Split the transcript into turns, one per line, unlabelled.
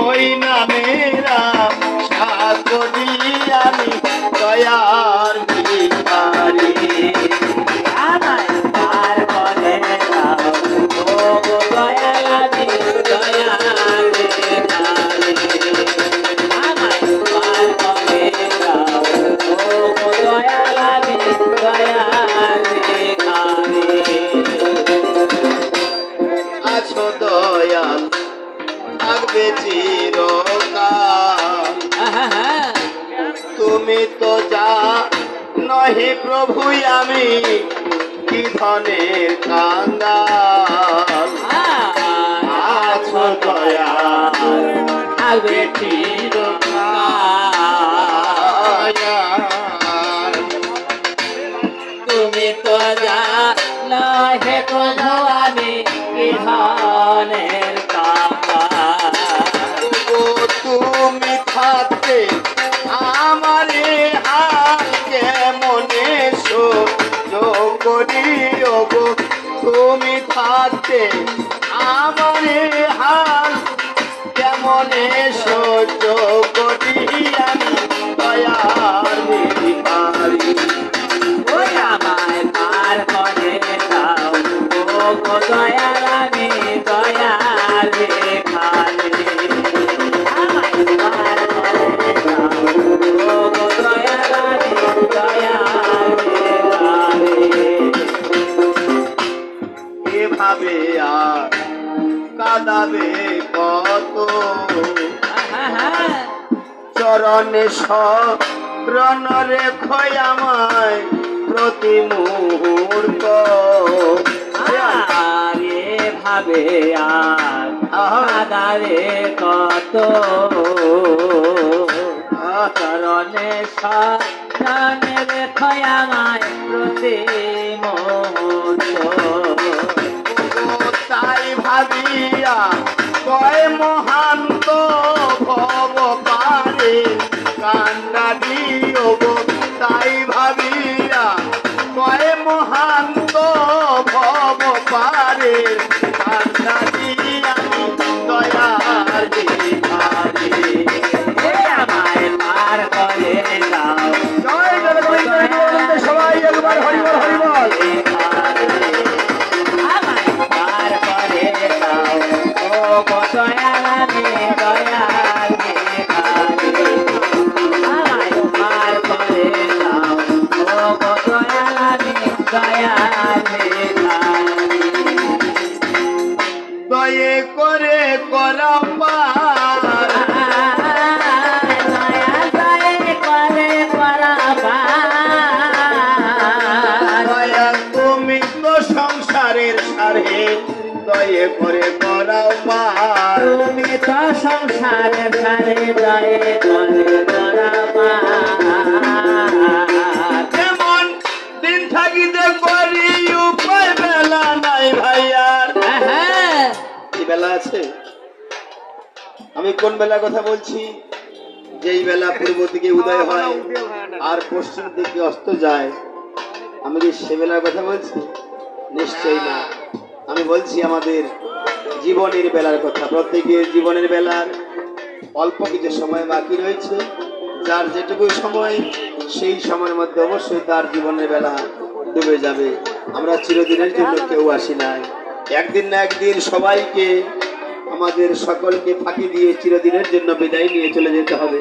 ওই নামেরা সাগরি আমি দয়ার ভিখারি
আমায় পার করে দাও ও গো দয়াল আমি দয়াল ভিখারি আমায় পার করে দাও ও গো দয়াল আমি দয়াল ভিখারি
আছো দয়াল থাকবে চিরকাল তুমি তো যা নহে প্রভু আমি কি ধনের কাঙ্গাল আছো দয়াল
থাকবে চিরকাল তুমি তো জানো হে প্রভু আমি কি ধনের কাঙ্গাল
ও তুমি থাকতে আমার হাল কেমনে সহ্য করি গো তুমি থাকতে আমার হাল কেমনে সহ্য করি আমি দয়ার ভিখারি
ওই আমায় পার করে দাও ও গো দয়াল আমি দয়াল ভিখারি আমায় পার করে দাও ও গো দয়াল আমি দয়াল ভিখারি
এভাবে আর কাঁদাবে কত চরণে শরণ রেখো আমায় প্রতি মুহূর্ত
আরে ভাবে আর আদারে কত চরণে শরণে রেখো আমায় প্রতি মুহূর্ত
তাই ভাবিয়া কয় মহান্ত ভব পারে কান্না দিও গো তাই ভাবিয়া কয় মহান্ত ভব পারে কান্না দিয়া দয়ার ভিখারি
আমায় পার করে দাও
জয় জগন্নাথ সবাই একবার হরিবল হরিবল
আমায় পার করে দাও ও গো দয়াল আমি দয়াল ভিখারি আমায় পার করে দাও ও গো দয়াল আমি দয়াল ভিখারি
দয়ে করে করা পার
দয়াল দয়ে করে পরাবার
দয়া তুমি তো সংসারের সারে দয়ে করে করাও পার
তুমি তো সংসারের সারে দয়ে করে পরাবার
যেমন দিন থাকিতে করি উপায় বেলা নাই ভাইয়ার কি বেলা আছে আমি কোন বেলা কথা বলছি যেই বেলা পূর্ব দিকে উদয় হয় আর পশ্চিম দিকে অস্ত যায় আমি কি সে বেলার কথা বলছি নিশ্চয়ই না আমি বলছি আমাদের জীবনের বেলার কথা প্রত্যেকের জীবনের বেলার অল্প কিছু সময় বাকি রয়েছে যার যেটুকু সময় সেই সময়ের মধ্যে অবশ্যই তার জীবনের বেলা ডুবে যাবে আমরা চিরদিনের জন্য কেউ আসি নাই একদিন না একদিন সবাইকে আমাদের সকলকে ফাঁকি দিয়ে চিরদিনের জন্য বিদায় নিয়ে চলে যেতে হবে।